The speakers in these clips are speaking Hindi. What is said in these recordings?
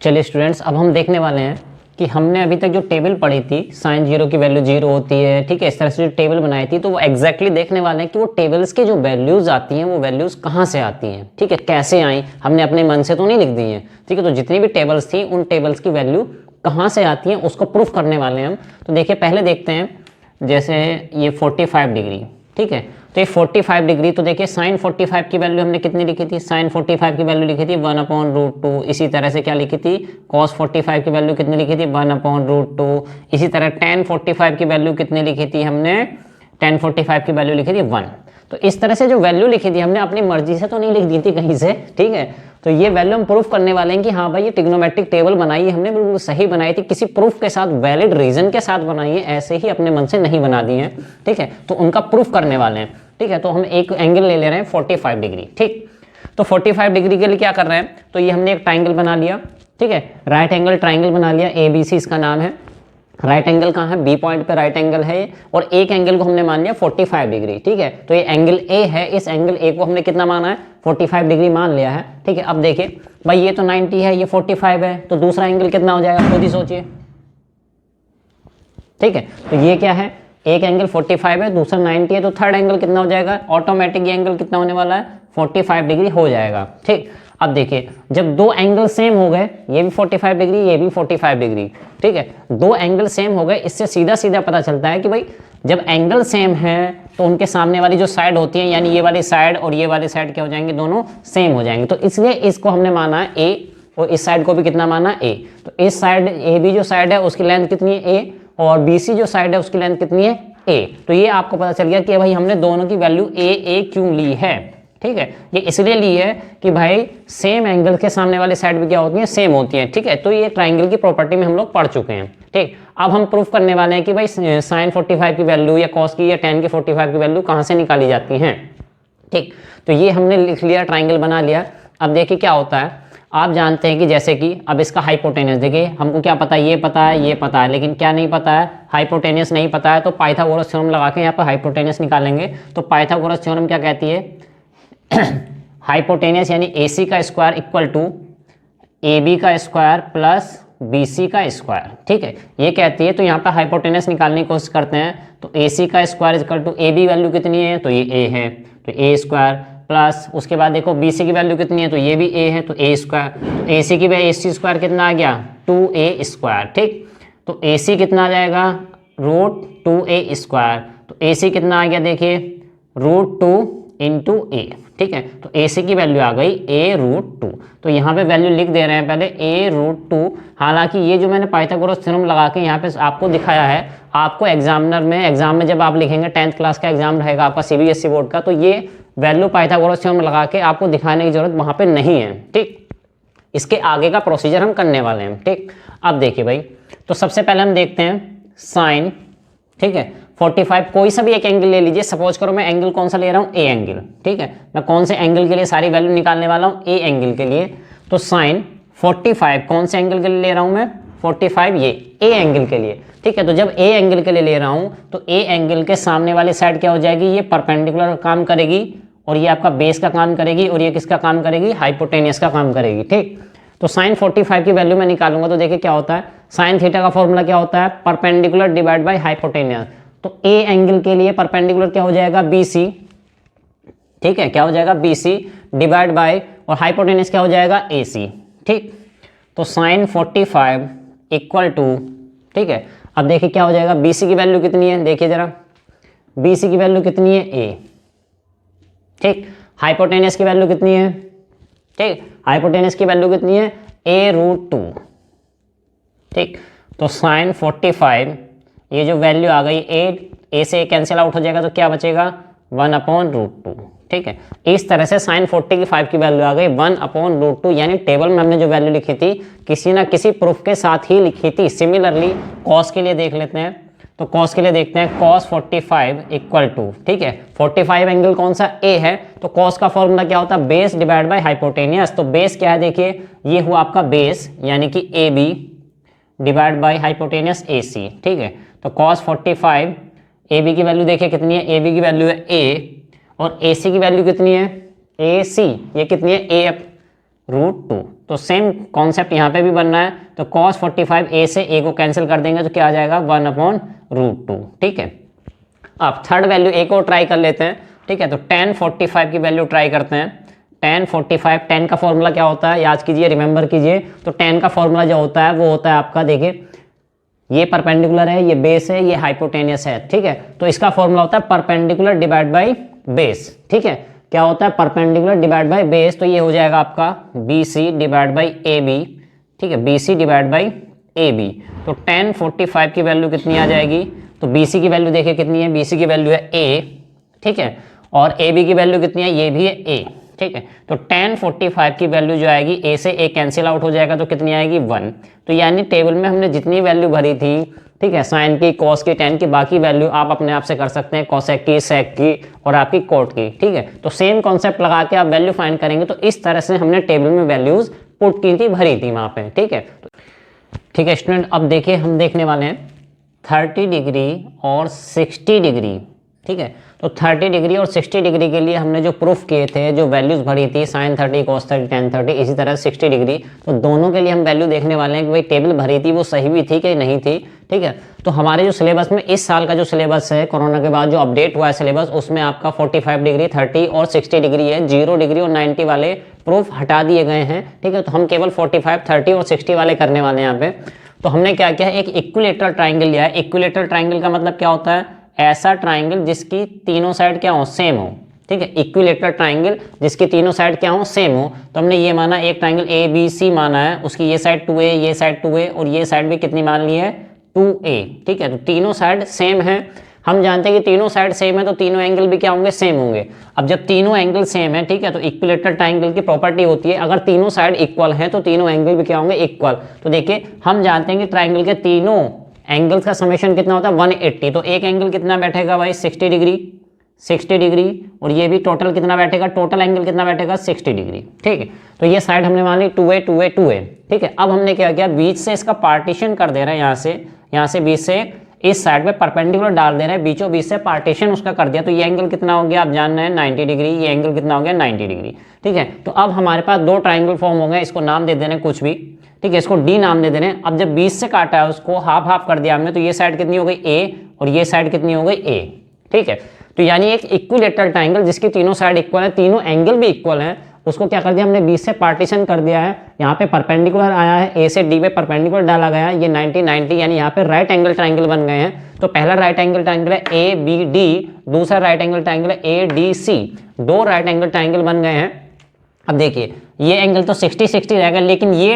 चलिए स्टूडेंट्स, अब हम देखने वाले हैं कि हमने अभी तक जो टेबल पढ़ी थी साइन जीरो की वैल्यू जीरो होती है, ठीक है, इस तरह से जो टेबल बनाई थी, तो वो एग्जैक्टली देखने वाले हैं कि वो टेबल्स की जो वैल्यूज़ आती हैं वो वैल्यूज़ कहाँ से आती हैं, ठीक है, कैसे आई, हमने अपने मन से तो नहीं लिख दी हैं, ठीक है। तो जितनी भी टेबल्स थी उन टेबल्स की वैल्यू कहाँ से आती हैं उसको प्रूफ करने वाले हैं हम। तो देखिए पहले देखते हैं, जैसे ये 45 डिग्री, ठीक है, तो ये 45 डिग्री, तो देखिए साइन 45 की वैल्यू हमने कितनी लिखी थी, साइन 45 की वैल्यू लिखी थी 1/√2। इसी तरह से क्या लिखी थी, कॉस 45 की वैल्यू कितनी लिखी थी 1/√2। इसी तरह tan 45 की वैल्यू कितनी लिखी थी हमने, tan 45 की वैल्यू लिखी थी 1। तो इस तरह से जो वैल्यू लिखी थी हमने अपनी मर्जी से तो नहीं लिख दी थी कहीं से, ठीक है। तो ये वैल्यू हम प्रूफ करने वाले हैं कि हाँ भाई ये ट्रिग्नोमेट्रिक टेबल बनाई है हमने, बिल्कुल सही बनाई थी, किसी प्रूफ के साथ, वैलिड रीजन के साथ बनाई है, ऐसे ही अपने मन से नहीं बना दी है, ठीक है। तो उनका प्रूफ करने वाले हैं, ठीक है। तो हम एक एंगल ले ले रहे हैं 45 डिग्री, ठीक। तो 45 डिग्री के लिए क्या कर रहे हैं, तो ये हमने एक ट्राइंगल बना लिया, ठीक है, राइट एंगल ट्राइंगल बना लिया, ABC इसका नाम है। राइट एंगल कहाँ है, बी पॉइंट पे राइट एंगल है, और एक एंगल को हमने मान लिया 45 डिग्री, ठीक है। तो ये एंगल ए है, इस एंगल ए को हमने कितना माना है, 45 डिग्री मान लिया है, ठीक है। अब देखिए भाई ये तो 90 है, ये 45 है, तो दूसरा एंगल कितना हो जाएगा, खुद ही सोचिए, ठीक है। तो ये क्या है, एक एंगल 45 है, दूसरा 90 है, तो थर्ड एंगल कितना हो जाएगा, ऑटोमेटिक ये एंगल कितना होने वाला है, 45 डिग्री हो जाएगा, ठीक। अब देखिए जब दो एंगल सेम हो गए, ये भी 45 डिग्री, ये भी 45 डिग्री, ठीक है, दो एंगल सेम हो गए, इससे सीधा सीधा पता चलता है कि भाई जब एंगल सेम है तो उनके सामने वाली जो साइड होती है, यानी ये वाली साइड और ये वाली साइड क्या हो जाएंगे, दोनों सेम हो जाएंगे। तो इसलिए इसको हमने माना है ए, और इस साइड को भी कितना माना, ए। तो इस साइड ए बी जो साइड है उसकी लेंथ कितनी है, ए, और BC जो साइड है उसकी लेंथ कितनी है, ए। तो ये आपको पता चल गया कि भाई हमने दोनों की वैल्यू ए क्यों ली है, ठीक है। ये इसलिए ली है कि भाई सेम एंगल के सामने वाली साइड भी क्या होती है, सेम होती है, ठीक है। तो ये ट्राइंगल की प्रॉपर्टी में हम लोग पढ़ चुके हैं, ठीक। अब हम प्रूफ करने वाले हैं कि भाई साइन 45 की वैल्यू या कॉस की या tan की 45 की वैल्यू कहाँ से निकाली जाती हैं, ठीक। तो ये हमने लिख लिया, ट्राइंगल बना लिया। अब देखिए क्या होता है, आप जानते हैं कि जैसे कि अब इसका हाइपोटेनस देखिए, हमको क्या पता है, ये पता है, ये पता है, लेकिन क्या नहीं पता है, हाइपोटेनस नहीं पता है। तो पाइथागोरस थ्योरम लगा के यहाँ पर हाइपोटेनस निकालेंगे। तो पाइथागोरस थ्योरम क्या कहती है, हाइपोटेनस यानी AC का स्क्वायर इक्वल टू AB का स्क्वायर प्लस BC का स्क्वायर, ठीक है, ये कहती है। तो यहाँ पर हाइपोटेनस निकालने की कोशिश करते हैं। तो AC का square equal to AB value कितनी है, तो ये A है, तो A स्क्वायर प्लस उसके बाद देखो BC की वैल्यू कितनी है, तो ये भी A है, तो A स्क्वायर। तो AC की वैल्यू AC स्क्वायर कितना आ गया, 2A स्क्वायर, ठीक। तो AC कितना आ जाएगा, √2A स्क्वायर। तो AC कितना आ गया, देखिए √2 इंटू A, ठीक है। तो AC की वैल्यू आ गई A√2। तो यहाँ पे वैल्यू लिख दे रहे हैं पहले A√2। हालांकि ये जो मैंने पाइथागोरस थ्योरम लगा के यहाँ पे आपको दिखाया है, आपको एग्जाम में जब आप लिखेंगे 10th क्लास का एग्जाम रहेगा आपका CBSE बोर्ड का, तो ये वैल्यू पाइथागोरस थ्योरम लगा के आपको दिखाने की जरूरत वहाँ पे नहीं है, ठीक। इसके आगे का प्रोसीजर हम करने वाले हैं, ठीक। अब देखिए भाई, तो सबसे पहले हम देखते हैं साइन, ठीक है, 45 कोई सा भी एक एंगल ले लीजिए। सपोज करो मैं एंगल कौन सा ले रहा हूँ, ए एंगल, ठीक है। मैं कौन से एंगल के लिए सारी वैल्यू निकालने वाला हूँ, ए एंगल के लिए। तो साइन 45 कौन से एंगल के लिए ले रहा हूँ मैं, 45 ये ए एंगल के लिए, ठीक है। तो जब ए एंगल के लिए ले रहा हूँ तो ए एंगल के सामने वाली साइड क्या हो जाएगी, ये परपेंडिकुलर काम करेगी, और ये आपका बेस का काम करेगी, और ये किसका काम करेगी, हाइपोटेनियस का काम करेगी, ठीक। तो साइन 45 की वैल्यू मैं निकालूंगा। तो देखिए क्या होता है, साइन थीटा का फॉर्मूला क्या होता है, परपेंडिकुलर डिवाइड बाय हाइपोटेनियस। तो ए एंगल के लिए परपेंडिकुलर क्या हो जाएगा, BC, ठीक है, क्या हो जाएगा BC डिवाइड बाय, और हाइपोटेनियस क्या हो जाएगा AC, ठीक। तो साइन 45 इक्वल टू, ठीक है। अब देखिए क्या हो जाएगा, BC की वैल्यू कितनी है, देखिए जरा, BC की वैल्यू कितनी है A, ठीक। हाइपोटेनियस की वैल्यू कितनी है, ठीक, हाइपोटेनियस की वैल्यू कितनी है A√2, ठीक। तो साइन 45 ये जो वैल्यू आ गई A से कैंसिल आउट हो जाएगा, तो क्या बचेगा 1/√2, ठीक है। इस तरह से साइन 45 की वैल्यू आ गई 1/√2, यानी टेबल में हमने जो वैल्यू लिखी थी किसी ना किसी प्रूफ के साथ ही लिखी थी। सिमिलरली कॉस के लिए देख लेते हैं। तो कॉस के लिए देखते हैं, कॉस 45 इक्वल टू, ठीक है, 45 एंगल कौन सा, ए है। तो कॉस का फॉर्मूला क्या होता है, बेस डिवाइड बाय हाइपोटेनियस। तो बेस क्या है, देखिए ये हुआ आपका बेस, यानी कि AB divide by hypotenuse AC, ठीक है। तो कॉस 45 AB की वैल्यू देखिए कितनी है, AB की वैल्यू है A, और AC की वैल्यू कितनी है AC, ये कितनी है √2। तो सेम कॉन्सेप्ट यहाँ पे भी बन रहा है, तो cos 45 a से a को कैंसिल कर देंगे तो क्या आ जाएगा 1/√2। ठीक है, अब थर्ड वैल्यू एक और ट्राई कर लेते हैं। ठीक है, तो tan 45 की वैल्यू ट्राई करते हैं। tan 45, tan का फॉर्मूला क्या होता है याद कीजिए, रिमेंबर कीजिए। तो tan का फॉर्मूला जो होता है वो होता है आपका, देखिए ये परपेंडिकुलर है, ये बेस है, ये हाइपोटेनियस है। ठीक है, तो इसका फॉर्मूला होता है परपेंडिकुलर डिवाइड बाई बेस। ठीक है, क्या होता है परपेंडिकुलर डिवाइड बाई बेस, तो ये हो जाएगा आपका BC डिवाइड बाई AB। ठीक है, BC डिवाइड बाई AB। तो tan 45 की वैल्यू कितनी आ जाएगी, तो BC की वैल्यू देखिए कितनी है, BC की वैल्यू है A। ठीक है, और AB की वैल्यू कितनी है, ये भी है A। ठीक है, तो tan 45 की वैल्यू जो आएगी A से A कैंसिल आउट हो जाएगा, तो कितनी आएगी 1। तो यानी टेबल में हमने जितनी वैल्यू भरी थी, ठीक है, साइन की, कॉस की, tan की, बाकी वैल्यू आप अपने आप से कर सकते हैं, कॉसेक की, सेक की और आपकी कोट की। ठीक है, तो सेम कॉन्सेप्ट लगा के आप वैल्यू फाइंड करेंगे। तो इस तरह से हमने टेबल में वैल्यूज पुट की थी, भरी थी वहाँ पे। ठीक है, ठीक है स्टूडेंट, अब देखिए हम देखने वाले हैं 30 डिग्री और 60 डिग्री। ठीक है, तो 30 डिग्री और 60 डिग्री के लिए हमने जो प्रूफ किए थे, जो वैल्यूज भरी थी, sin 30, cos 30, tan 30, इसी तरह 60 डिग्री, तो दोनों के लिए हम वैल्यू देखने वाले हैं कि भाई टेबल भरी थी वो सही भी थी कि नहीं थी। ठीक है, तो हमारे जो सिलेबस में इस साल का जो सिलेबस है, कोरोना के बाद जो अपडेट हुआ है सिलेबस, उसमें आपका 45 डिग्री, 30 और 60 डिग्री है। 0 डिग्री और 90 वाले प्रूफ हटा दिए गए हैं। ठीक है, तो हम केवल 45, 30 और 60 वाले करने वाले हैं यहाँ पे। तो हमने क्या किया, एक इक्विलेटरल ट्राइंगल लिया है। इक्विलेटरल ट्राइंगल का मतलब क्या होता है, ऐसा ट्राइंगल जिसकी तीनों साइड क्या हो, सेम हो। ठीक है, इक्विलेटरल ट्राइंगल जिसकी तीनों साइड क्या हो, सेम हो। तो हमने ये माना एक ट्राइंगल ABC माना है, उसकी ये साइड 2A, ये साइड 2A और ये साइड भी कितनी मान ली है 2A। ठीक है, तो तीनों साइड सेम है। हम जानते हैं कि तीनों साइड सेम है तो तीनों एंगल भी क्या होंगे, सेम होंगे। अब जब तीनों एंगल सेम है, ठीक है, तो इक्विलेटरल ट्राइंगल की प्रॉपर्टी होती है, अगर तीनों साइड इक्वल है तो तीनों एंगल भी क्या होंगे, इक्वल। तो देखिए हम जानते हैं कि ट्राइंगल के तीनों एंगल्स का समेशन कितना होता है 180। तो एक एंगल कितना बैठेगा भाई 60 डिग्री, 60 डिग्री, और ये भी टोटल कितना बैठेगा, टोटल एंगल कितना बैठेगा 60 डिग्री। ठीक है, तो ये साइड हमने मान ली 2A, 2A, 2A। ठीक है, अब हमने क्या किया, बीच से इसका पार्टीशन कर दे रहे हैं, यहाँ से बीच से इस साइड पे परपेंडिकुलर डाल दे रहे हैं, बीचों बीच से पार्टीशन उसका कर दिया। तो ये एंगल कितना हो गया, आप जान रहे हैं 90 डिग्री, ये एंगल कितना हो गया 90 डिग्री। ठीक है, तो अब हमारे पास दो ट्राइंगल फॉर्म हो गए, इसको नाम दे देने कुछ भी। ठीक है, इसको D नाम दे देने। अब जब बीच से काटा है उसको हाफ हाफ कर दिया हमने, तो ये साइड कितनी हो गई A और ये साइड कितनी हो गई A। ठीक है, तो यानी एक इक्विलेटरल ट्राइंगल जिसकी तीनों साइड इक्वल है, तीनों एंगल भी इक्वल है, उसको क्या कर दिया हमने, बीच से पार्टीशन कर दिया है। यहाँ पे परपेंडिकुलर आया है, A से D पे परपेंडिकुलर डाला गया है, ये 90 90, यानी यहाँ पे राइट एंगल ट्राइंगल बन गए हैं। तो पहला राइट एंगल ट्राइंगल है ABD, दूसरा राइट एंगल ट्राइंगल है ADC, दो राइट एंगल ट्राइंगल बन गए हैं। अब देखिए ये एंगल तो 60 60 रहेगा, लेकिन ये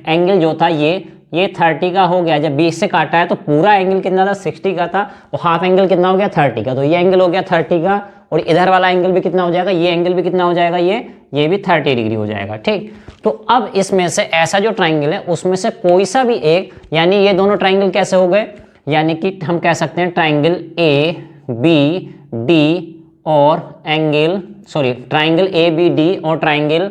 एंगल जो था ये 30 का हो गया। जब 20 से काटा है तो पूरा एंगल कितना था 60 का था, और हाफ एंगल कितना हो गया 30 का। तो ये एंगल हो गया 30 का, और इधर वाला एंगल भी कितना हो जाएगा, ये एंगल भी कितना हो जाएगा, ये भी 30 डिग्री हो जाएगा। ठीक, तो अब इसमें से ऐसा जो ट्राइंगल है उसमें से कोई सा भी एक, यानी ये दोनों ट्राइंगल कैसे हो गए, यानी कि हम कह सकते हैं ट्राइंगल ABD और ट्राइंगल ABD और ट्राइंगल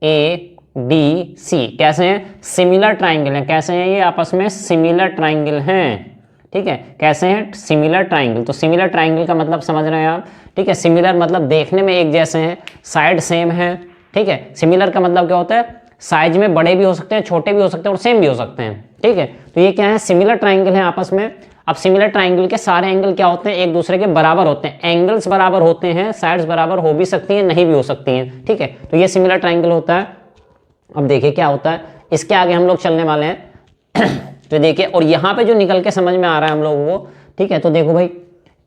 ADC कैसे हैं, सिमिलर ट्राइंगल हैं। कैसे हैं ये, आपस में सिमिलर ट्राइंगल हैं। ठीक है, कैसे हैं, सिमिलर ट्राइंगल। तो सिमिलर ट्राइंगल का मतलब समझ रहे हैं आप। ठीक है, सिमिलर मतलब देखने में एक जैसे हैं, साइड सेम है। ठीक है, सिमिलर का मतलब क्या होता है, साइज में बड़े भी हो सकते हैं, छोटे भी हो सकते हैं और सेम भी हो सकते हैं। ठीक है, तो ये क्या है, सिमिलर ट्राइंगल है आपस में। अब सिमिलर ट्राइंगल के सारे एंगल क्या होते हैं, एक दूसरे के बराबर होते हैं, एंगल्स बराबर होते हैं, साइड्स बराबर हो भी सकती हैं, नहीं भी हो सकती हैं। ठीक है, तो ये सिमिलर ट्राइंगल होता है। अब देखिए क्या होता है, इसके आगे हम लोग चलने वाले हैं। तो देखिए, और यहाँ पे जो निकल के समझ में आ रहा है हम लोगों को, ठीक है, तो देखो भाई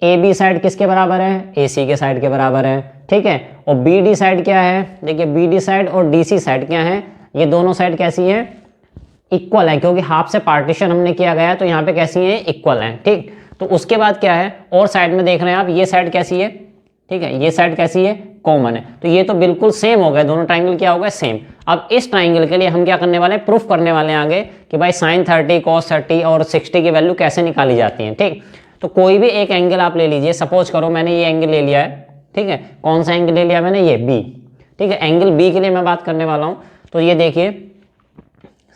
AB साइड किसके बराबर है, AC के साइड के बराबर है। ठीक है, और BD साइड क्या है, देखिए BD साइड और DC साइड क्या है, ये दोनों साइड कैसी है, इक्वल है, क्योंकि हाफ से पार्टीशन हमने किया गया है, तो यहाँ पे कैसी है, इक्वल है। ठीक, तो उसके बाद क्या है, और साइड में देख रहे हैं आप, ये साइड कैसी है, ठीक है, ये साइड कैसी है, कॉमन है। तो ये तो बिल्कुल सेम हो गए, दोनों ट्राइंगल क्या हो गए, सेम। अब इस ट्राइंगल के लिए हम क्या करने वाले हैं, प्रूफ करने वाले हैं आगे कि भाई sin 30, cos 30 और 60 की वैल्यू कैसे निकाली जाती है। ठीक, तो कोई भी एक एंगल आप ले लीजिए, सपोज करो मैंने ये एंगल ले लिया है। ठीक है, कौन सा एंगल ले लिया मैंने, ये B। ठीक है, एंगल B के लिए मैं बात करने वाला हूँ। तो ये देखिए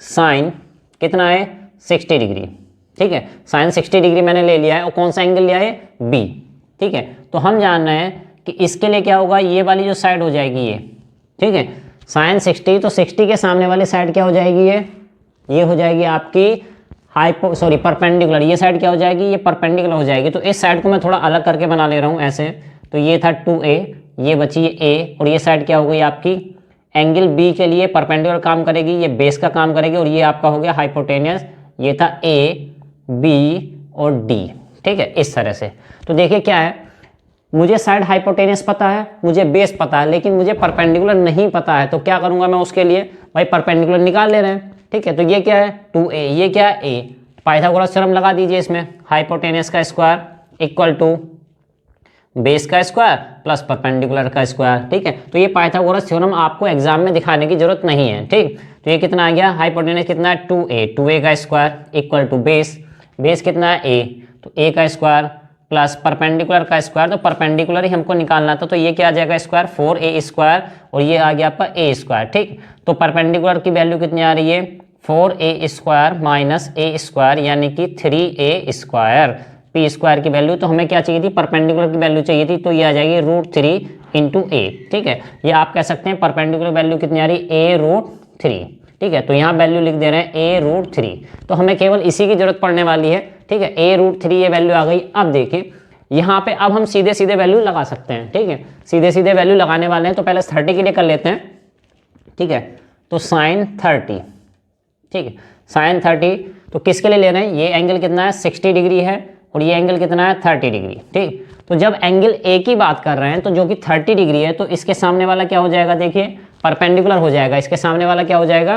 साइन कितना है 60 डिग्री। ठीक है, साइन 60 डिग्री मैंने ले लिया है, और कौन सा एंगल लिया है, B। ठीक है, तो हम जान रहे हैं कि इसके लिए क्या होगा, ये वाली जो साइड हो जाएगी ये, ठीक है, साइन 60, तो 60 के सामने वाली साइड क्या हो जाएगी, ये हो जाएगी आपकी परपेंडिकुलर। ये साइड क्या हो जाएगी, ये परपेंडिकुलर हो जाएगी। तो इस साइड को मैं थोड़ा अलग करके बना ले रहा हूँ ऐसे। तो ये था 2a, ये बची a, और ये साइड क्या हो गई आपकी एंगल b के लिए परपेंडिकुलर काम करेगी, ये बेस का काम करेगी, और ये आपका हो गया हाइपोटेनियस। ये था a, b और d, ठीक है, इस तरह से। तो देखिए क्या है, मुझे साइड हाइपोटेनियस पता है, मुझे बेस पता है, लेकिन मुझे परपेंडिकुलर नहीं पता है। तो क्या करूंगा मैं उसके लिए, भाई परपेंडिकुलर निकाल ले रहे हैं, ठीक है। तो ये क्या है 2a, ये क्या है a, पाइथागोरस थ्योरम लगा दीजिए इसमें, हाइपोटेनियस का स्क्वायर इक्वल टू बेस का स्क्वायर प्लस परपेंडिकुलर का स्क्वायर, ठीक है। तो ये पाइथागोरस थ्योरम आपको एग्जाम में दिखाने की जरूरत नहीं है, ठीक। तो ये कितना आ गया, हाइपोटेनियस कितना है 2a का स्क्वायर इक्वल टू बेस कितना है a, तो a का स्क्वायर प्लस परपेंडिकुलर का स्क्वायर, तो परपेंडिकुलर ही हमको निकालना था। तो ये क्या आ जाएगा स्क्वायर 4a स्क्वायर, और ये आ गया आपका a स्क्वायर, ठीक। तो परपेंडिकुलर की वैल्यू कितनी आ रही है 4a square minus a square, यानी कि 3a स्क्वायर। p स्क्वायर की वैल्यू तो हमें क्या चाहिए थी, परपेंडिकुलर की वैल्यू चाहिए थी, तो ये आ जाएगी √3 इंटू a, ठीक है। ये आप कह सकते हैं परपेंडिकुलर वैल्यू कितनी आ रही है a√3, ठीक है। तो यहाँ वैल्यू लिख दे रहे हैं a√3, तो हमें केवल इसी की जरूरत पड़ने वाली है, ठीक है। a√3 ये वैल्यू आ गई। अब देखिए यहाँ पे अब हम सीधे सीधे वैल्यू लगा सकते हैं, ठीक है, सीधे सीधे वैल्यू लगाने वाले हैं। तो पहले 30 के लिए कर लेते हैं, ठीक है। तो साइन 30, ठीक है, साइन 30 तो किसके लिए ले रहे हैं, ये एंगल कितना है 60 डिग्री है, और ये एंगल कितना है 30 डिग्री, ठीक। तो जब एंगल ए की बात कर रहे हैं तो जो कि 30 डिग्री है, तो इसके सामने वाला क्या हो जाएगा, देखिए परपेंडिकुलर हो जाएगा, इसके सामने वाला क्या हो जाएगा,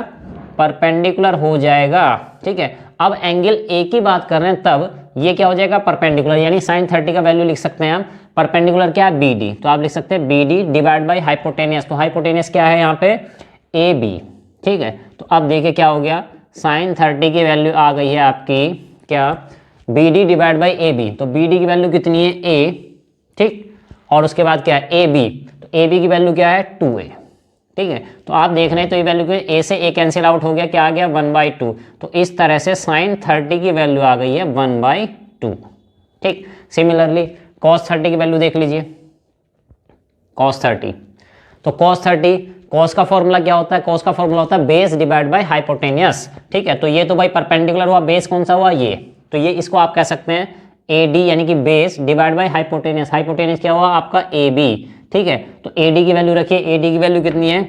परपेंडिकुलर हो जाएगा, ठीक है। अब एंगल ए की बात कर रहे हैं तब ये क्या हो जाएगा परपेंडिकुलर, यानी साइन 30 का वैल्यू लिख सकते हैं हम, परपेंडिकुलर क्या है BD, तो आप लिख सकते हैं BD डिवाइड बाई हाइपोटेनियस। तो हाइपोटेनियस क्या है यहाँ पे AB, ठीक है। तो अब देखिए क्या हो गया, साइन 30 की वैल्यू आ गई है आपकी क्या BD डिवाइड बाई AB, तो BD की वैल्यू कितनी है A, ठीक, और उसके बाद क्या है AB, तो AB की वैल्यू क्या है 2A, ठीक है। तो आप देख रहे हैं तो ये वैल्यू A से A कैंसिल आउट हो गया, क्या आ गया 1/2। तो इस तरह से साइन 30 की वैल्यू आ गई है 1/2, ठीक। सिमिलरली कॉस 30 की वैल्यू देख लीजिए, कॉस 30, तो कॉस 30, कॉस का फॉर्मूला क्या होता है, कॉस का फॉर्मूला होता है बेस डिवाइड बाय हाइपोटेनियस, ठीक है। तो ये तो भाई परपेंडिकुलर हुआ, बेस कौन सा हुआ ये, तो ये इसको आप कह सकते हैं AD यानी कि base divide by hypotenuse. Hypotenuse क्या हुआ आपका AB, ठीक है। तो AD की वैल्यू रखिए, AD की वैल्यू कितनी है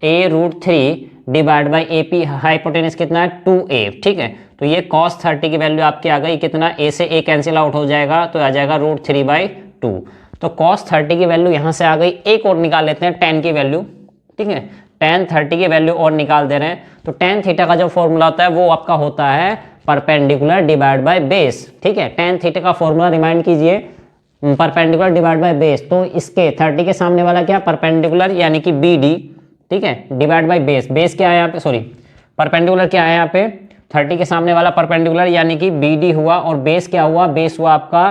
a√3 divide by AP, hypotenuse कितना है 2A, ठीक है। तो ये cos 30 की वैल्यू आपकी आ गई कितना, A से A कैंसिल आउट हो जाएगा, तो आ जाएगा √3/2। तो cos 30 की वैल्यू यहाँ से आ गई। एक और निकाल लेते हैं tan की वैल्यू, ठीक है, tan 30 की वैल्यू और निकाल दे रहे हैं। तो tan थीटा का जो फॉर्मूला होता है वो आपका होता है परपेंडिकुलर डिवाइड बाय बेस, ठीक है। tan थीटा का फॉर्मूला रिमाइंड कीजिए, परपेंडिकुलर डिवाइड बाय बेस। तो इसके 30 के सामने वाला क्या परपेंडिकुलर यानी कि BD, ठीक है, डिवाइड बाय बेस। बेस क्या है यहाँ पे, सॉरी परपेंडिकुलर क्या है यहाँ पे 30 के सामने वाला परपेंडिकुलर यानी कि BD हुआ, और बेस क्या हुआ, बेस हुआ आपका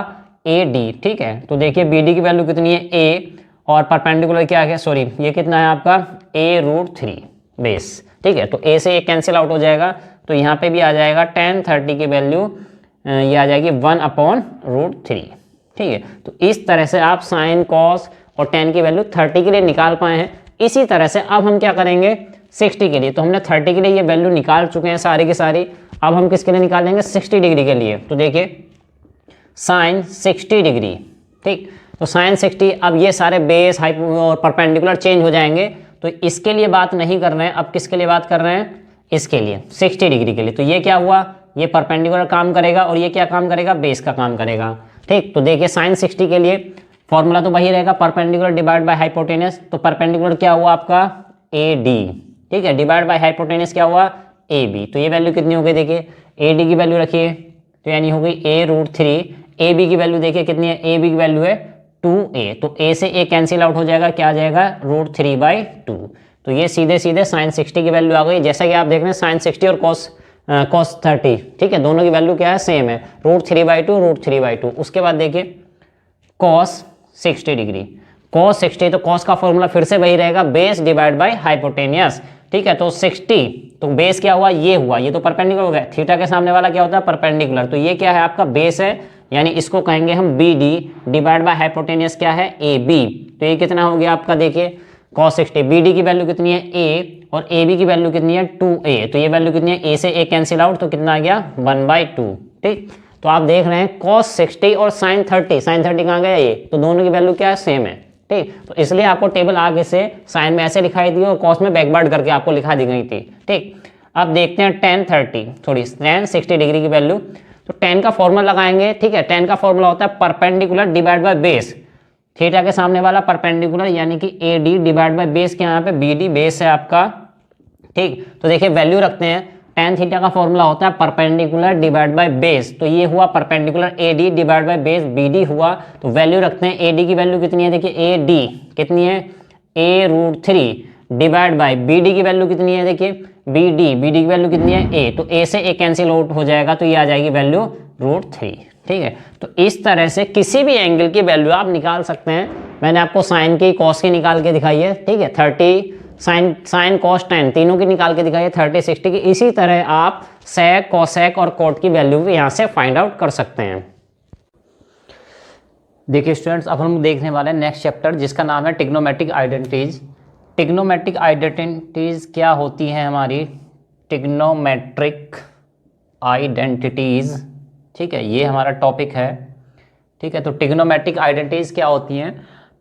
AD, ठीक है। तो देखिए BD की वैल्यू कितनी है A, और परपेंडिकुलर क्या है, सॉरी ये कितना है आपका a√3 बेस, ठीक है। तो A से A कैंसिल आउट हो जाएगा, तो यहाँ पे भी आ जाएगा tan 30 की वैल्यू ये आ जाएगी 1/√3, ठीक है। तो इस तरह से आप साइन कॉस और tan की वैल्यू 30 के लिए निकाल पाए हैं। इसी तरह से अब हम क्या करेंगे 60 के लिए, तो हमने 30 के लिए ये वैल्यू निकाल चुके हैं सारी की सारी। अब हम किसके लिए निकालेंगे 60 डिग्री के लिए। तो देखिए साइन 60 डिग्री, ठीक, तो साइन 60, अब ये सारे बेस और परपेंडिकुलर चेंज हो जाएंगे, तो इसके लिए बात नहीं कर रहे हैं, अब किसके लिए बात कर रहे हैं, इसके लिए 60 डिग्री के लिए। तो ये क्या हुआ, ये परपेंडिकुलर काम करेगा, और ये क्या काम करेगा, बेस का काम करेगा, ठीक। तो देखिए साइन 60 के लिए फॉर्मूला तो वही रहेगा परपेंडिकुलर डिवाइड बाय हाइपोटेनस। तो परपेंडिकुलर क्या हुआ आपका AD, ठीक है, डिवाइड बाय हाइपोटेनस क्या हुआ AB। तो ये वैल्यू कितनी हो गई, देखिए AD की वैल्यू रखिए, तो यानी हो गई a√3, AB की वैल्यू देखिए कितनी है, AB की वैल्यू है 2A, तो A से A कैंसिल आउट हो जाएगा, क्या आ जाएगा √3/2। तो ये सीधे सीधे साइन 60 की वैल्यू आ गई। जैसा कि आप देख रहे हैं साइन 60 और cos 30, ठीक है, दोनों की वैल्यू क्या है सेम है, √3/2। उसके बाद देखिए cos 60 डिग्री, cos 60, तो cos का फॉर्मूला फिर से वही रहेगा बेस डिवाइड बाय हाइपोटेनियस, ठीक है। तो 60, तो बेस क्या हुआ, ये हुआ, ये तो परपेंडिकुलर हो गया, थीटा के सामने वाला क्या होता है परपेंडिकुलर, तो ये क्या है आपका बेस है, यानी इसको कहेंगे हम BD डिवाइड बाय हाइपोटेनियस क्या है AB। तो ये कितना हो गया आपका, देखिए cos 60, BD की वैल्यू कितनी है A और AB की वैल्यू कितनी है 2A, तो ये वैल्यू कितनी है A से A कैंसिल आउट, तो कितना आ गया 1/2। ठीक, तो आप देख रहे हैं cos 60 और sin 30, sin 30 कहाँ गया ये, तो दोनों की वैल्यू क्या है सेम है। ठीक, तो इसलिए आपको टेबल आगे से साइन में ऐसे लिखाई दी और cos में बैकवर्ड करके आपको लिखा दी गई थी। ठीक, अब देखते हैं tan 60 डिग्री की वैल्यू, तो tan का फॉर्मूला लगाएंगे। ठीक है, tan का फॉर्मूला होता है perpendicular divide by base, theta के सामने वाला परपेंडिकुलर यानी कि AD डिवाइड बाय बेस के यहाँ पे BD बेस है आपका। ठीक, तो देखिए वैल्यू रखते हैं, tan थीटा का फॉर्मूला होता है परपेंडिकुलर डिवाइड बाय बेस, तो ये हुआ perpendicular AD divide by base BD हुआ, तो वैल्यू रखते हैं। AD की वैल्यू कितनी है, देखिए AD कितनी है A√3 डिवाइड बाय BD की वैल्यू कितनी है, देखिए BD की वैल्यू कितनी है A, तो A से A कैंसिल आउट हो जाएगा, तो ये आ जाएगी वैल्यू √3। ठीक है, तो इस तरह से किसी भी एंगल की वैल्यू आप निकाल सकते हैं। मैंने आपको साइन की कॉस की निकाल के दिखाई है। ठीक है, 30 साइन कॉस tan तीनों की निकाल के दिखाई है 30 60 की। इसी तरह आप सेक कॉसेक और कॉट की वैल्यू भी यहाँ से फाइंड आउट कर सकते हैं। देखिए स्टूडेंट्स, अब हम देखने वाले हैं नेक्स्ट चैप्टर जिसका नाम है टिग्नोमेट्रिक आइडेंटिटीज। टिग्नोमेट्रिक आइडेंटिटीज क्या होती हैं हमारी, टिग्नोमेट्रिक आइडेंटिटीज। ठीक है, ये हमारा टॉपिक है। ठीक है, तो टिग्नोमेट्रिक आइडेंटिटीज क्या होती हैं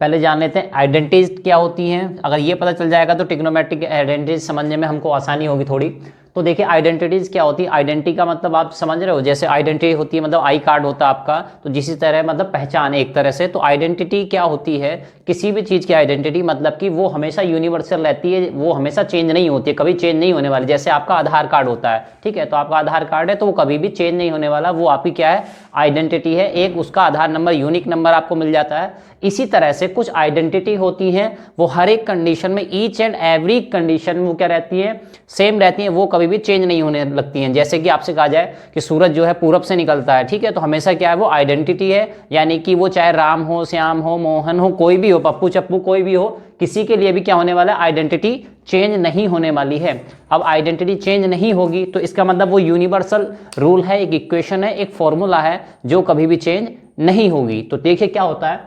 पहले जान लेते हैं। आइडेंटिटीज क्या होती हैं, अगर ये पता चल जाएगा तो टिग्नोमेट्रिक आइडेंटिटीज समझने में हमको आसानी होगी थोड़ी। तो देखिए आइडेंटिटीज क्या होती है, आइडेंटिटी का मतलब आप समझ रहे हो, जैसे आइडेंटिटी होती है मतलब आई कार्ड होता है आपका, तो जिसी तरह मतलब पहचान एक तरह से। तो आइडेंटिटी क्या होती है, किसी भी चीज़ की आइडेंटिटी मतलब कि वो हमेशा यूनिवर्सल रहती है, वो हमेशा चेंज नहीं होती है, कभी चेंज नहीं होने वाली। जैसे आपका आधार कार्ड होता है, ठीक है, तो आपका आधार कार्ड है तो वो कभी भी चेंज नहीं होने वाला, वो आपकी क्या है आइडेंटिटी है, एक उसका आधार नंबर यूनिक नंबर आपको मिल जाता है। इसी तरह से कुछ आइडेंटिटी होती हैं, वो हर एक कंडीशन में, ईच एंड एवरी कंडीशन में वो क्या रहती है सेम रहती हैं, वो कभी भी चेंज नहीं होने लगती हैं। जैसे कि आपसे कहा जाए कि सूरज जो है पूरब से निकलता है, ठीक है, तो हमेशा क्या है वो आइडेंटिटी है, यानी कि वो चाहे राम हो, श्याम हो, मोहन हो, कोई भी हो, पप्पू चप्पू कोई भी हो, किसी के लिए भी क्या होने वाला है आइडेंटिटी चेंज नहीं होने वाली है। अब आइडेंटिटी चेंज नहीं होगी तो इसका मतलब वो यूनिवर्सल रूल है, एक इक्वेशन है, एक फॉर्मूला है जो कभी भी चेंज नहीं होगी। तो देखिए क्या होता है,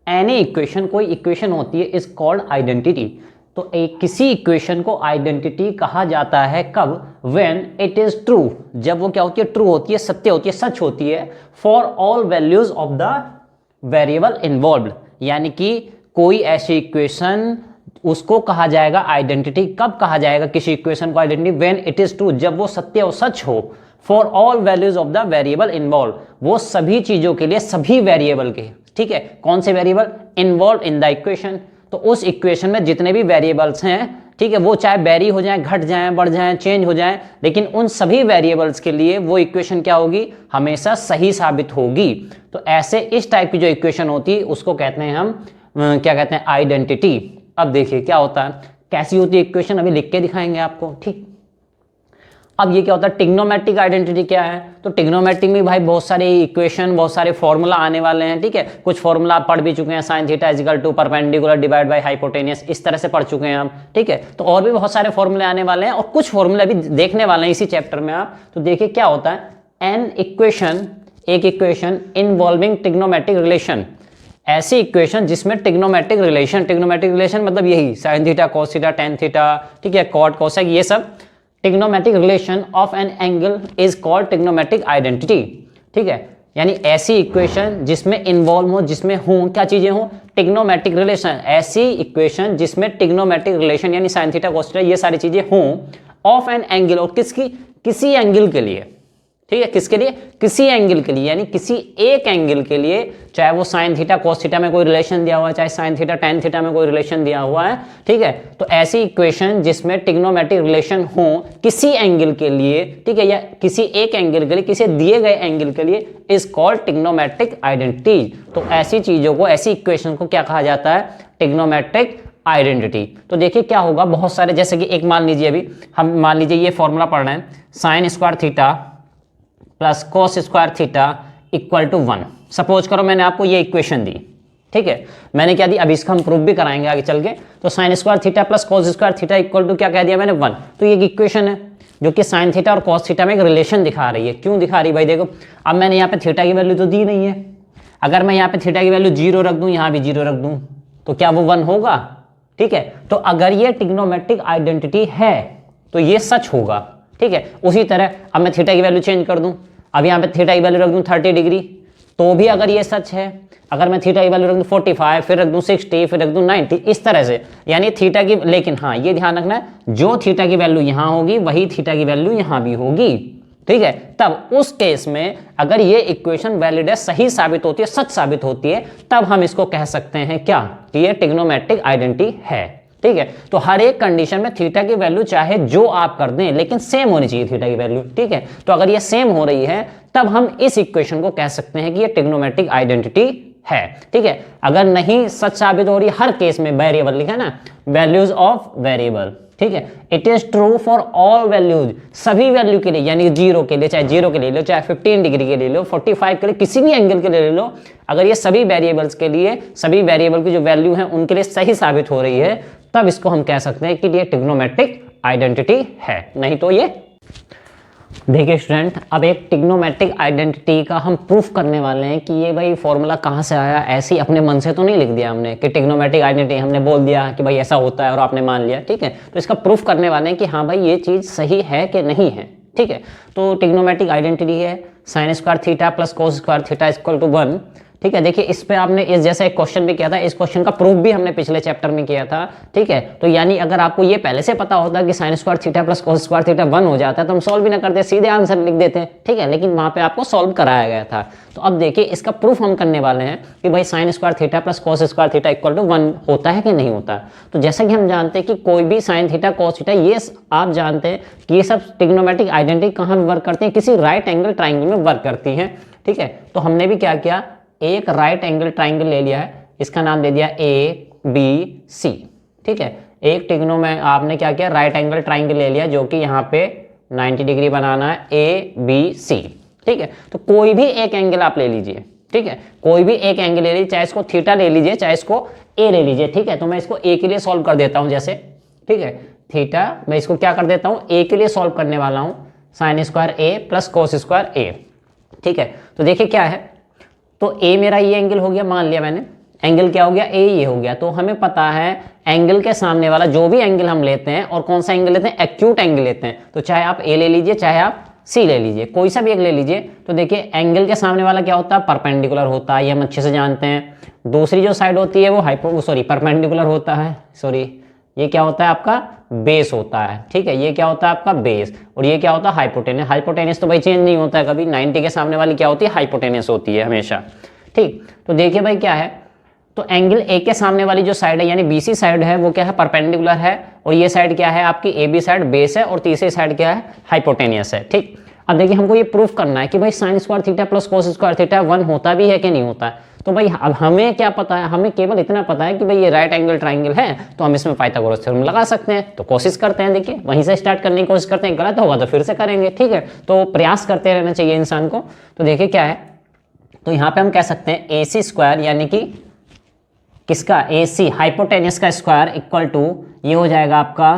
एनी इक्वेशन, कोई इक्वेशन होती है इज कॉल्ड आइडेंटिटी। तो एक किसी इक्वेशन को आइडेंटिटी कहा जाता है कब, व्हेन इट इज ट्रू, जब वो क्या होती है ट्रू होती है, सत्य होती है, सच होती है, for all values of the variable involved. यानी कि कोई ऐसी इक्वेशन उसको कहा जाएगा आइडेंटिटी, कब कहा जाएगा किसी इक्वेशन को identity, when it is true, जब वो सत्य और सच हो, for all values of the variable involve, वो सभी चीजों के लिए, सभी वेरिएबल के, ठीक है, कौन से variable involve in the equation, तो उस इक्वेशन में जितने भी वेरिएबल्स हैं, ठीक है, वो चाहे वेरी हो जाए, घट जाए, बढ़ जाए, चेंज हो जाए, लेकिन उन सभी वेरिएबल्स के लिए वो इक्वेशन क्या होगी, हमेशा सही साबित होगी। तो ऐसे इस टाइप की जो इक्वेशन होती है उसको कहते हैं हम क्या कहते हैं आइडेंटिटी। अब देखिए क्या होता है, कैसी होती है इक्वेशन, अभी लिख के दिखाएंगे आपको। ठीक, अब ये क्या होता है टिग्नोमेट्रिक आइडेंटिटी क्या है, तो टिग्नोमेट्रिक में भाई बहुत सारे इक्वेशन, बहुत सारे फॉर्मूला आने वाले हैं। ठीक है, कुछ फॉर्मूला आप पढ़ भी चुके हैं, sine theta equal to perpendicular divide by hypotenuse, इस तरह से पढ़ चुके हैं हम। ठीक है, तो और भी बहुत सारे फॉर्मूले आने वाले हैं और कुछ फॉर्मूले भी देखने वाले हैं इसी चैप्टर में आप। तो देखिए क्या होता है, एन इक्वेशन, एक इक्वेशन इन्वॉल्विंग टिग्नोमेट्रिक रिलेशन, ऐसी इक्वेशन जिसमें टिग्नोमेट्रिक रिलेशन मतलब यही sine theta cos theta tan theta, ठीक है, कॉट कोसेक, ये सब trigonometric relation of an angle is called trigonometric identity. ठीक है, यानी ऐसी इक्वेशन जिसमें इन्वॉल्व हो, जिसमें हो क्या चीजें हो, टिग्नोमेट्रिक रिलेशन, ऐसी इक्वेशन जिसमें टिग्नोमेट्रिक रिलेशन यानी साइन थीटा कॉस थीटा ये सारी चीजें हों, ऑफ एन एंगल, और किसकी, किसी एंगल के लिए। ठीक है, किसके लिए, किसी एंगल के लिए, यानी किसी एक एंगल के लिए, चाहे वो साइन थीटा कॉस थीटा में कोई रिलेशन दिया हुआ है, चाहे साइन थीटा टेन थीटा में कोई रिलेशन दिया हुआ है। ठीक है, तो ऐसी इक्वेशन जिसमें टिग्नोमेट्रिक रिलेशन हो किसी एंगल के लिए, ठीक है, या किसी एक एंगल के लिए, किसी दिए गए एंगल के लिए, इज कॉल्ड टिग्नोमेट्रिक आइडेंटिटी। तो ऐसी चीजों को, ऐसी इक्वेशन को क्या कहा जाता है, टिग्नोमेट्रिक आइडेंटिटी। तो देखिए क्या होगा, बहुत सारे, जैसे कि एक मान लीजिए, अभी हम मान लीजिए ये फॉर्मूला पढ़ रहे हैं, sine square theta plus cos square theta equal to 1। Suppose करो मैंने आपको ये इक्वेशन दी, ठीक है, मैंने क्या दी, अभी इसका हम प्रूफ भी कराएंगे आगे चल के। तो sine square theta plus cos square theta equal to क्या कह दिया मैंने 1। तो ये इक्वेशन है जो कि साइन थीटा और कॉस थीटा में एक रिलेशन दिखा रही है। क्यों दिखा रही है भाई, देखो अब मैंने यहाँ पे थीटा की वैल्यू तो दी नहीं है, अगर मैं यहाँ पे थीटा की वैल्यू 0 रख दूँ, यहाँ भी 0 रख दूँ, तो क्या वो 1 होगा, ठीक है। तो अगर ये ट्रिग्नोमेट्रिक आइडेंटिटी है तो ये सच होगा, ठीक है। उसी तरह अब मैं थीटा की वैल्यू चेंज कर दूं, अब यहाँ पे थीटा की वैल्यू रख दूं 30 डिग्री, तो भी अगर ये सच है। अगर मैं थीटा की वैल्यू रख दूं 45, फिर रख दूं 60, फिर रख दूं 90, इस तरह से, यानी थीटा की, लेकिन हाँ ये ध्यान रखना है जो थीटा की वैल्यू यहाँ होगी वही थीटा की वैल्यू यहाँ भी होगी, ठीक है। तब उस केस में अगर ये इक्वेशन वैलिड है, सही साबित होती है, सच साबित होती है, तब हम इसको कह सकते हैं क्या, कि ये ट्रिग्नोमेट्रिक आइडेंटिटी है, ठीक है। तो हर एक कंडीशन में थीटा की वैल्यू चाहे जो आप कर दें लेकिन सेम होनी चाहिए थीटा की वैल्यू, ठीक है। तो अगर ये सेम हो रही है तब हम इस इक्वेशन को कह सकते हैं कि ये ट्रिग्नोमेट्रिक आइडेंटिटी है, ठीक है। अगर नहीं सच साबित हो रही, हर केस में वेरिएबल लिखा है ना, वैल्यूज ऑफ वेरिएबल, ठीक है। It is true for all values, सभी वैल्यू के लिए, यानी 0 के लिए, चाहे 0 के लिए लो, चाहे 15 डिग्री के लिए लो, 45 के लिए, किसी भी एंगल के लिए ले लो, अगर ये सभी वेरिएबल्स के लिए, सभी वेरिएबल की जो वैल्यू है उनके लिए सही साबित हो रही है, तब इसको हम कह सकते हैं कि ये ट्रिग्नोमेट्रिक आइडेंटिटी है, नहीं तो ये। देखिए स्टूडेंट, अब एक ट्रिग्नोमेट्रिक आइडेंटिटी का हम प्रूफ करने वाले हैं कि ये भाई फॉर्मूला कहाँ से आया, ऐसे ही अपने मन से तो नहीं लिख दिया हमने कि ट्रिग्नोमेट्रिक आइडेंटिटी, हमने बोल दिया कि भाई ऐसा होता है और आपने मान लिया, ठीक है। तो इसका प्रूफ करने वाले हैं कि हाँ भाई ये चीज़ सही है कि नहीं है, ठीक है। तो ट्रिग्नोमेट्रिक आइडेंटिटी है sine square theta plus cos square theta equal to 1, ठीक है। देखिए इस पे आपने इस जैसा एक क्वेश्चन भी किया था, इस क्वेश्चन का प्रूफ भी हमने पिछले चैप्टर में किया था, ठीक है। तो यानी अगर आपको ये पहले से पता होता कि sign square theta plus cos square theta 1 हो जाता है तो हम सॉल्व भी ना करते, सीधे आंसर लिख देते हैं, ठीक है। लेकिन वहां पे आपको सॉल्व कराया गया था। तो अब देखिए इसका प्रूफ हम करने वाले हैं कि भाई sine square theta plus cos square theta equal to 1 होता है कि नहीं होता। तो जैसा कि हम जानते हैं कि कोई भी साइन थीटा कोस थीटा, ये आप जानते हैं कि ये सब ट्रिग्नोमेट्रिक आइडेंटिटी कहाँ वर्क करते हैं, किसी राइट एंगल ट्राइंगल में वर्क करती हैं, ठीक है। तो हमने भी क्या किया, एक राइट एंगल ट्राइंगल ले लिया है, इसका नाम दे दिया ABC, ठीक है। एक ट्रिग्नो में आपने क्या किया, राइट एंगल ट्राइंगल ले लिया जो कि यहाँ पे 90 डिग्री बनाना है, ABC, ठीक है। तो कोई भी एक एंगल आप ले लीजिए, ठीक है, कोई भी एक एंगल ले लीजिए, चाहे इसको थीटा ले लीजिए, चाहे इसको A ले लीजिए, ठीक है। तो मैं इसको A के लिए सॉल्व कर देता हूँ, जैसे, ठीक है, थीटा, मैं इसको क्या कर देता हूँ, A के लिए सॉल्व करने वाला हूँ, sign square A plus cos square A, ठीक है। तो देखिए क्या है, तो A मेरा ये एंगल हो गया, मान लिया मैंने, एंगल क्या हो गया, A ये हो गया। तो हमें पता है एंगल के सामने वाला जो भी एंगल हम लेते हैं, और कौन सा एंगल लेते हैं, एक्यूट एंगल लेते हैं। तो चाहे आप A ले लीजिए, चाहे आप C ले लीजिए, कोई सा भी एक ले लीजिए। तो देखिए एंगल के सामने वाला क्या होता है, परपेंडिकुलर होता है, ये हम अच्छे से जानते हैं। दूसरी जो साइड होती है वो परपेंडिकुलर होता है, ये क्या होता है आपका, बेस होता है, ठीक है। ये क्या होता है आपका बेस, और ये क्या होता है, हाइपोटेनस। हाइपोटेनस तो भाई चेंज नहीं होता है कभी, 90 के सामने वाली क्या होती है, हाइपोटेनस होती है हमेशा, ठीक। तो देखिए भाई क्या है, तो एंगल A के सामने वाली जो साइड है यानी BC साइड है वो क्या है, परपेंडिकुलर है, और ये साइड क्या है आपकी AB साइड बेस है, और तीसरी साइड क्या है, हाइपोटेनियस है, ठीक। अब देखिए हमको ये प्रूफ करना है कि भाई sine square theta plus cos square theta 1 होता भी है कि नहीं होता है। तो भाई अब हमें क्या पता है, हमें केवल इतना पता है कि भाई ये राइट एंगल ट्राइंगल है, तो हम इसमें पाइथागोरस थ्योरम लगा सकते हैं। तो कोशिश करते हैं, देखिए वहीं से स्टार्ट करने की कोशिश करते हैं, गलत होगा तो फिर से करेंगे, ठीक है। तो प्रयास करते रहना चाहिए इंसान को। तो देखिए क्या है, तो यहाँ पे हम कह सकते हैं AC स्क्वायर यानी कि किसका, AC हाइपोटेनस का स्क्वायर इक्वल टू ये हो जाएगा आपका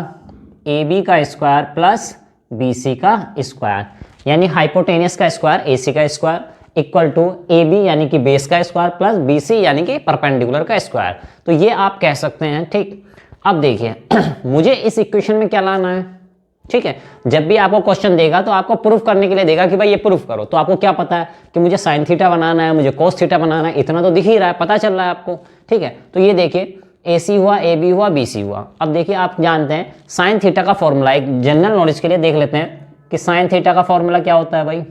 AB का स्क्वायर प्लस BC का स्क्वायर, यानी हाइपोटेनस का स्क्वायर AC का स्क्वायर इक्वल टू AB यानी कि बेस का स्क्वायर प्लस BC यानी कि परपेंडिकुलर का स्क्वायर। तो ये आप कह सकते हैं, ठीक। अब देखिए मुझे इस इक्वेशन में क्या लाना है, ठीक है। जब भी आपको क्वेश्चन देगा तो आपको प्रूफ करने के लिए देगा कि भाई ये प्रूफ करो, तो आपको क्या पता है कि मुझे साइन थीटा बनाना है, मुझे कोस थीटा बनाना है, इतना तो दिख ही रहा है, पता चल रहा है आपको, ठीक है। तो ये देखिए AC हुआ, AB हुआ, BC हुआ। अब देखिए आप जानते हैं साइन थीटा का फॉर्मूला, एक जनरल नॉलेज के लिए देख लेते हैं कि साइन थीटा का फॉर्मूला क्या होता है भाई,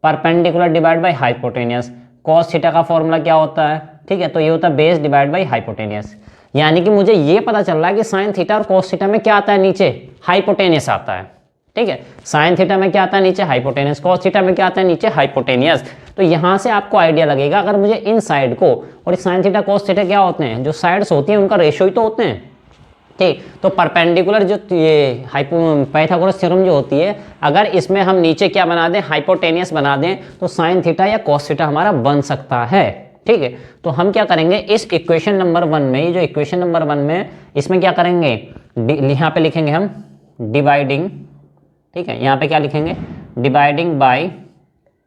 perpendicular divide by hypotenuse. Cos theta का फॉर्मूला क्या होता है, ठीक है, तो ये होता है बेस डिवाइड बाई हाइपोटेनियस। यानी कि मुझे ये पता चल रहा है कि साइन थीटा और कॉस थीटा में क्या आता है, नीचे हाइपोटेनियस आता है, ठीक है। साइन थीटा में क्या आता है, नीचे हाइपोटेनियस, कॉस थीटा में क्या आता है, नीचे हाइपोटेनियस। तो यहाँ से आपको आइडिया लगेगा, अगर मुझे इन साइड को, और साइन थीटा कॉस थीटा क्या होते हैं, जो साइड्स होती हैं उनका रेशियो ही तो होते हैं, ठीक। तो परपेंडिकुलर जो ये पाइथागोरस थ्योरम जो होती है, अगर इसमें हम नीचे क्या बना दें, हाइपोटेनियस बना दें, तो साइन थीटा या कॉस थीटा हमारा बन सकता है, ठीक है। तो हम क्या करेंगे, इस इक्वेशन नंबर 1 में, ये जो इक्वेशन नंबर 1 में, इसमें क्या करेंगे, यहाँ पे लिखेंगे हम डिवाइडिंग, ठीक है। यहाँ पे क्या लिखेंगे, डिवाइडिंग बाय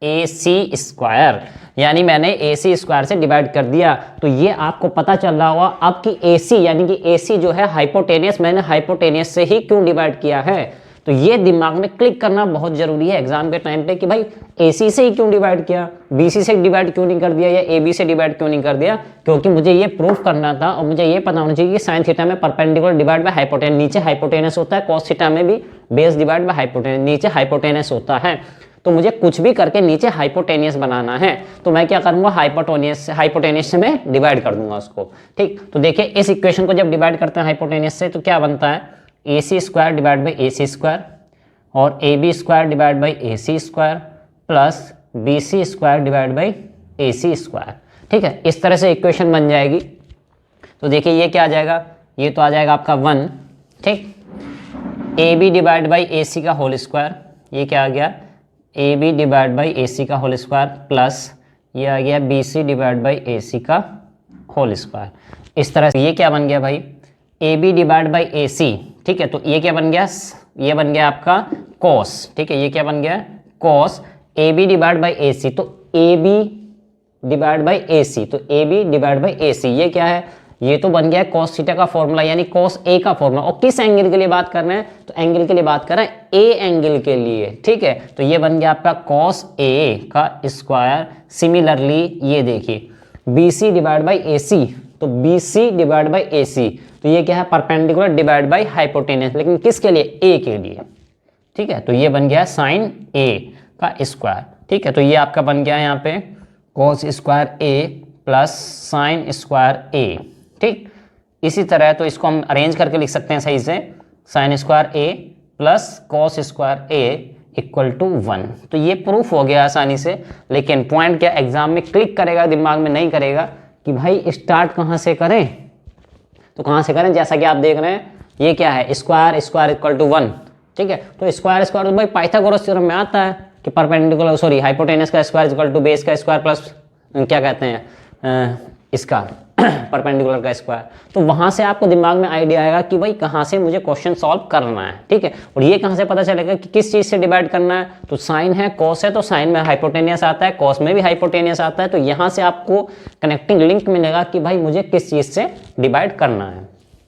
AC स्क्वायर, यानी मैंने AC स्क्वायर से डिवाइड कर दिया। तो ये आपको पता चल रहा होगा अब कि AC यानी कि AC जो है हाइपोटेनियस, मैंने हाइपोटेनियस से ही क्यों डिवाइड किया है। तो ये दिमाग में क्लिक करना बहुत जरूरी है एग्जाम के टाइम पे कि भाई AC से ही क्यों डिवाइड किया, BC से डिवाइड क्यों नहीं कर दिया या AB से डिवाइड क्यों नहीं कर दिया, क्योंकि मुझे ये प्रूफ करना था और मुझे ये पता होना चाहिए कि साइन थीटा में परपेंडिकुलर डिवाइड बाय हाइपोटेनस, नीचे हाइपोटेनस होता है, कॉस थीटा में भी बेस डिवाइड बाय हाइपोटेनस, नीचे हाइपोटेनस होता है। तो मुझे कुछ भी करके नीचे हाइपोटेनियस बनाना है, तो मैं क्या करूंगा, हाइपोटेनियस से मैं डिवाइड कर दूंगा उसको। ठीक, तो देखिए इस इक्वेशन को जब डिवाइड करते हैं हाइपोटेनियस से तो क्या बनता है, AC square divide by AC square और AB square divide by AC square plus BC square divide by AC square. ठीक है, इस तरह से इक्वेशन बन जाएगी। तो देखिए ये क्या आ जाएगा, ये तो आ जाएगा आपका 1। ठीक, AB डिवाइड बाई AC का होल स्क्वायर, ये क्या आ गया, AB डिवाइड बाई AC का होल स्क्वायर प्लस ये आ गया BC डिवाइड बाई AC का होल स्क्वायर। इस तरह से ये क्या बन गया भाई, AB डिवाइड बाई AC। ठीक है, तो ये क्या बन गया, ये बन गया आपका cos। ठीक है, ये क्या बन गया, cos AB divide by AC। तो AB डिवाइड बाई AC, तो AB डिवाइड बाई AC ये क्या है, ये तो बन गया cos थीटा का फॉर्मूला यानी cos A का फॉर्मूला। और किस एंगल के लिए बात कर रहे हैं, तो एंगल के लिए बात कर रहे हैं A एंगल के लिए। ठीक है, तो ये बन गया आपका cos A का स्क्वायर। सिमिलरली ये देखिए BC डिवाइड बाई AC, तो BC डिवाइड बाई AC, तो ये क्या है, परपेंडिकुलर डिवाइड बाई हाइपोटेनस, लेकिन किसके लिए, A के लिए। ठीक है, तो ये बन गया साइन A का स्क्वायर। ठीक है, तो ये आपका बन गया यहाँ पे cos square A plus sign square A। ठीक, इसी तरह तो इसको हम अरेंज करके लिख सकते हैं सही से, sine square A plus cos square A equal to 1। तो ये प्रूफ हो गया आसानी से, लेकिन पॉइंट क्या एग्जाम में क्लिक करेगा, दिमाग में नहीं करेगा कि भाई स्टार्ट कहाँ से करें। तो कहाँ से करें, जैसा कि आप देख रहे हैं ये क्या है, स्क्वायर स्क्वायर इक्वल टू 1। ठीक है, तो स्क्वायर स्क्वायर तो भाई पाइथागोरस थ्योरम में आता है कि परपेंडिकुलर सॉरी हाइपोटेनस का स्क्वायर इक्वल टू बेस का स्क्वायर प्लस क्या कहते हैं इसका परपेंडिकुलर का स्क्वायर। तो वहां से आपको दिमाग में आइडिया आएगा कि भाई कहाँ से मुझे क्वेश्चन सॉल्व करना है। ठीक है, और ये कहाँ से पता चलेगा कि किस चीज़ से डिवाइड करना है, तो साइन है, कॉस है, तो साइन में हाइपोटेनियस आता है, कॉस में भी हाइपोटेनियस आता है। तो यहाँ से आपको कनेक्टिंग लिंक मिलेगा कि भाई मुझे किस चीज़ से डिवाइड करना है।